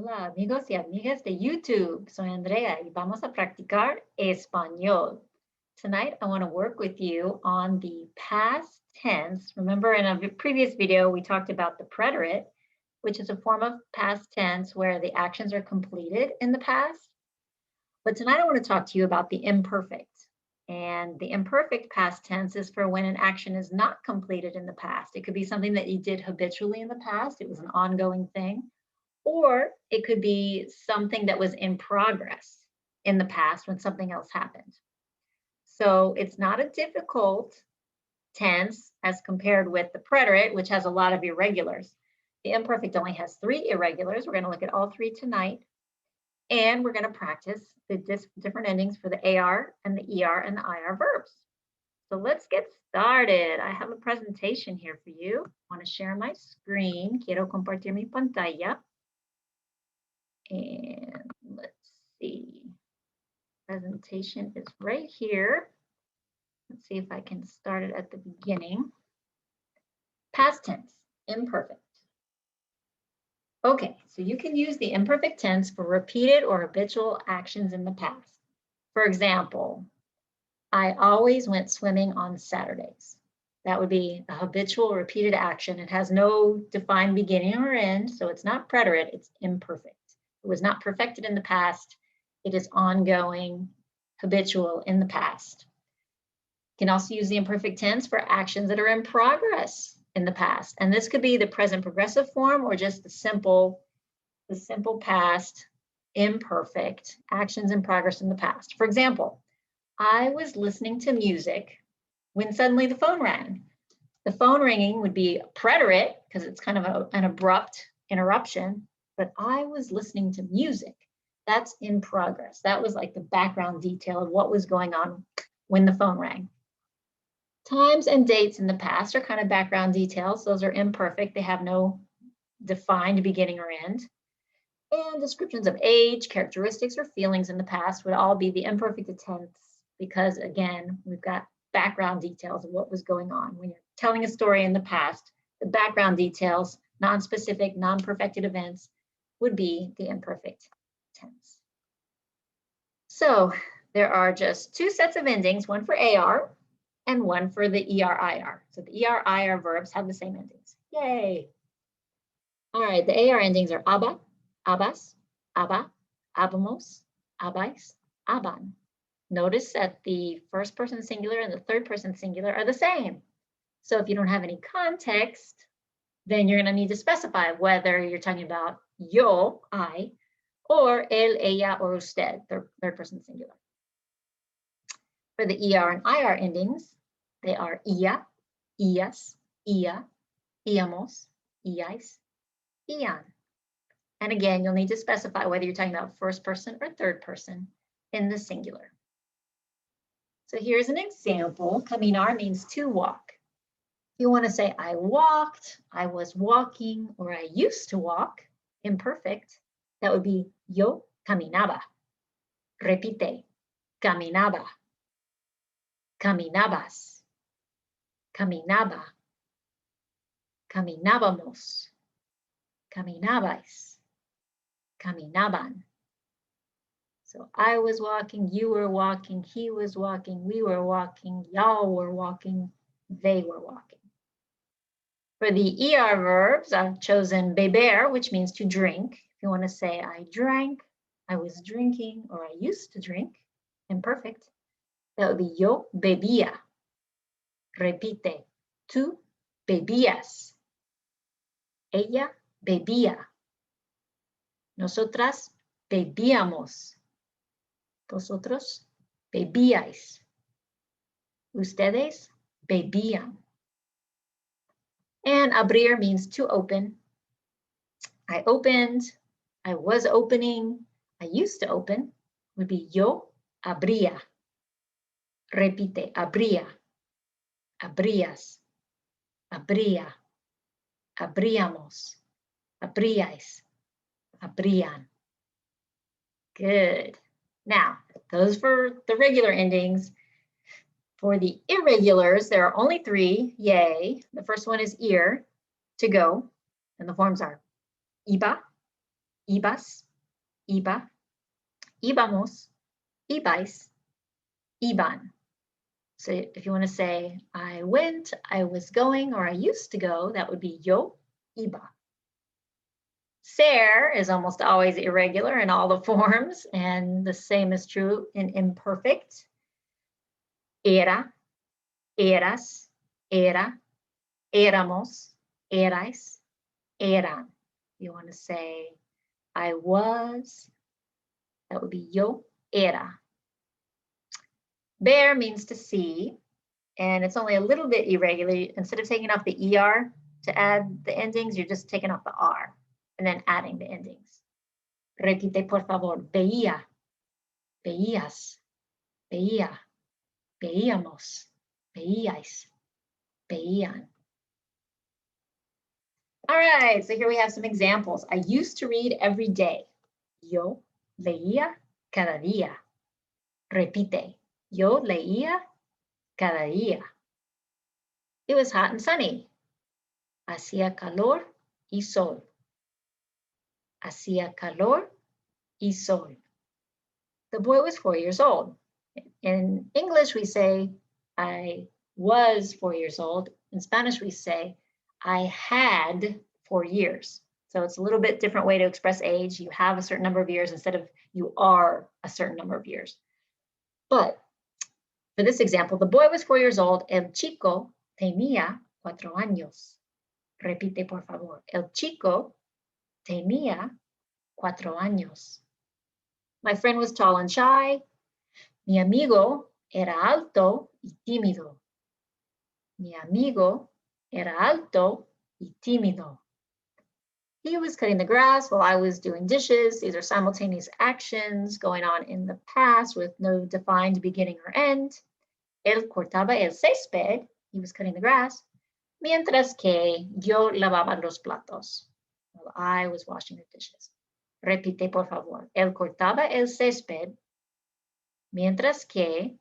Hola amigos y amigas de YouTube. Soy Andrea y vamos a practicar español. Tonight I want to work with you on the past tense. Remember in a previous video we talked about the preterite, which is a form of past tense where the actions are completed in the past. But tonight I want to talk to you about the imperfect. And the imperfect past tense is for when an action is not completed in the past. It could be something that you did habitually in the past. It was an ongoing thing. Or it could be something that was in progress in the past when something else happened. So it's not a difficult tense as compared with the preterite, which has a lot of irregulars. The imperfect only has 3 irregulars. We're going to look at all 3 tonight. And we're going to practice the different endings for the AR and the ER and the IR verbs. So let's get started. I have a presentation here for you. I want to share my screen. Quiero compartir mi pantalla. And let's see. Presentation is right here. Let's see if I can start it at the beginning. Past tense, imperfect. Okay, so you can use the imperfect tense for repeated or habitual actions in the past. For example, I always went swimming on Saturdays. That would be a habitual repeated action. It has no defined beginning or end, so it's not preterite, it's imperfect. It was not perfected in the past. It is ongoing, habitual in the past. You can also use the imperfect tense for actions that are in progress in the past. And this could be the present progressive form or just the simple past, imperfect, actions in progress in the past. For example, I was listening to music when suddenly the phone rang. The phone ringing would be preterite because it's kind of an abrupt interruption, but I was listening to music. That's in progress. That was like the background detail of what was going on when the phone rang. Times and dates in the past are kind of background details. Those are imperfect. They have no defined beginning or end. And descriptions of age, characteristics, or feelings in the past would all be the imperfect tense because, again, we've got background details of what was going on. When you're telling a story in the past, the background details, non-specific, non-perfected events would be the imperfect tense. So there are just 2 sets of endings, one for AR and one for the ER-IR. So the ER-IR verbs have the same endings. Yay! All right, the AR endings are aba, abas, aba, abamos, abais, aban. Notice that the first person singular and the third person singular are the same. So if you don't have any context, then you're going to need to specify whether you're talking about yo, I, or él, ella, or usted, third person singular. For the ER and IR endings, they are ia, ias, ia, íamos, iais, ian. And again, you'll need to specify whether you're talking about first person or third person in the singular. So here's an example. Caminar means to walk. If you want to say I walked, I was walking, or I used to walk, imperfect, that would be yo caminaba. Repite, caminaba, caminabas, caminaba, caminábamos, caminabais, caminaban. So I was walking, you were walking, he was walking, we were walking, y'all were walking, they were walking. For the ER verbs, I've chosen beber, which means to drink. If you want to say I drank, I was drinking, or I used to drink, imperfect, that would be yo bebía. Repite, tú bebías. Ella bebía. Nosotras bebíamos. Vosotros bebíais. Ustedes bebían. And abrir means to open. I opened, I was opening, I used to open, would be yo abría. Repite, abría, abrías, abría, abríamos, abríais, abrían. Good. Now, those for the regular endings. For the irregulars, there are only 3, yay. The first one is ir, to go, and the forms are iba, ibas, iba, íbamos, ibais, iban. So if you want to say, I went, I was going, or I used to go, that would be yo iba. Ser is almost always irregular in all the forms, and the same is true in imperfect. Era, eras, era, éramos, erais, eran. You want to say, I was, that would be yo era. Ver means to see, and it's only a little bit irregular. Instead of taking off the ER to add the endings, you're just taking off the R and then adding the endings. Repite, por favor. Veía, veías, veía, veíamos, veíais, veían. All right, so here we have some examples. I used to read every day. Yo leía cada día. Repite. Yo leía cada día. It was hot and sunny. Hacía calor y sol. Hacía calor y sol. The boy was 4 years old. In English, we say, I was 4 years old. In Spanish, we say, I had 4 years. So it's a little bit different way to express age. You have a certain number of years instead of you are a certain number of years. But for this example, the boy was 4 years old. El chico tenía 4 años. Repite, por favor. El chico tenía 4 años. My friend was tall and shy. Mi amigo era alto y tímido. Mi amigo era alto y tímido. He was cutting the grass while I was doing dishes. These are simultaneous actions going on in the past with no defined beginning or end. Él cortaba el césped. He was cutting the grass. Mientras que yo lavaba los platos while I was washing the dishes. Repite, por favor. Él cortaba el césped. Mientras que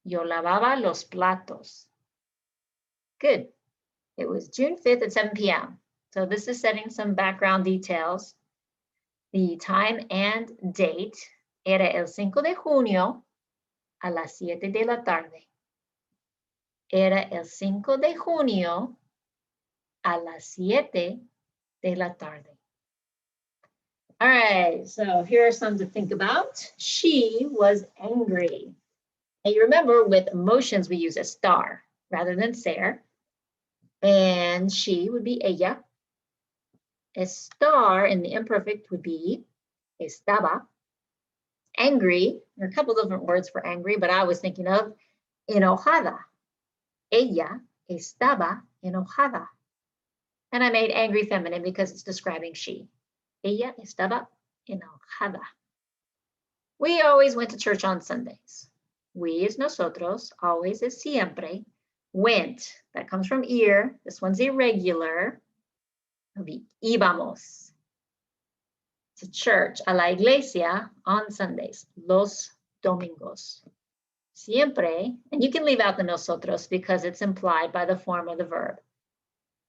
yo lavaba los platos. Good. It was June 5th at 7 p.m. So this is setting some background details. The time and date era el 5 de junio a las 7 de la tarde. Era el 5 de junio a las 7 de la tarde. All right, so here are some to think about. She was angry. And you remember with emotions, we use a star rather than ser. And she would be ella. A star in the imperfect would be estaba. Angry, there are a couple different words for angry, but I was thinking of enojada. Ella estaba enojada. And I made angry feminine because it's describing she. Ella estaba enojada. We always went to church on Sundays. We is nosotros, always is siempre, went. That comes from ir. This one's irregular. It'll be íbamos to church, a la iglesia on Sundays, los domingos. Siempre, and you can leave out the nosotros because it's implied by the form of the verb.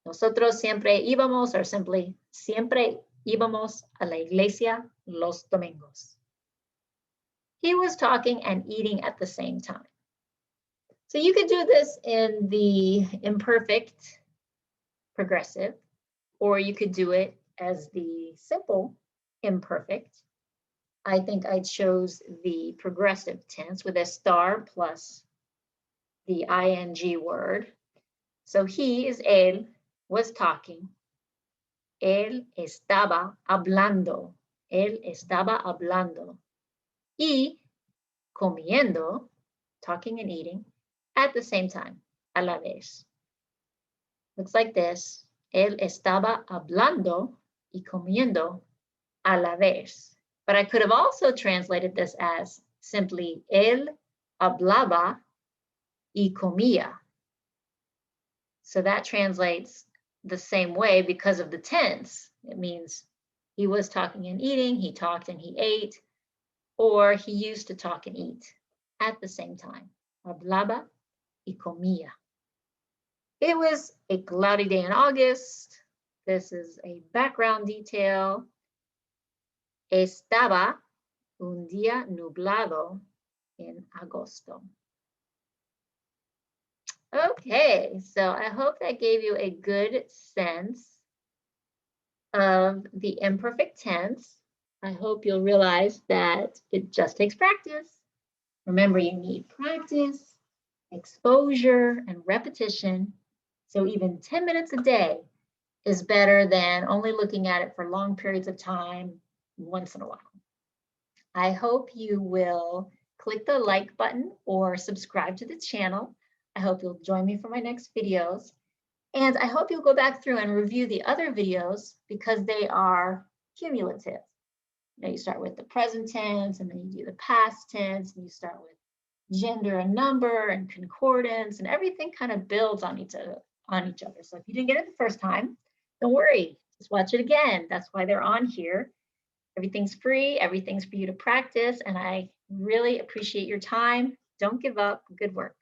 Nosotros siempre íbamos, or simply siempre íbamos a la iglesia los domingos. He was talking and eating at the same time. So you could do this in the imperfect progressive, or you could do it as the simple imperfect. I think I chose the progressive tense with a star plus the ing word. So he is él, was talking. Él estaba hablando. Él estaba hablando. Y comiendo, talking and eating, at the same time, a la vez. Looks like this. Él estaba hablando y comiendo a la vez. But I could have also translated this as simply él hablaba y comía. So that translates the same way because of the tense. It means he was talking and eating, he talked and he ate, or he used to talk and eat at the same time. Hablaba y comía. It was a cloudy day in August. This is a background detail. Estaba un día nublado en agosto. Okay, so I hope that gave you a good sense of the imperfect tense. I hope you'll realize that it just takes practice. Remember, you need practice, exposure, and repetition. So even 10 minutes a day is better than only looking at it for long periods of time once in a while. I hope you will click the like button or subscribe to the channel. I hope you'll join me for my next videos. And I hope you'll go back through and review the other videos because they are cumulative. You start with the present tense, and then you do the past tense, and you start with gender and number and concordance, and everything kind of builds on each other. So if you didn't get it the first time, don't worry, just watch it again. That's why they're on here. Everything's free, everything's for you to practice, and I really appreciate your time. Don't give up. Good work.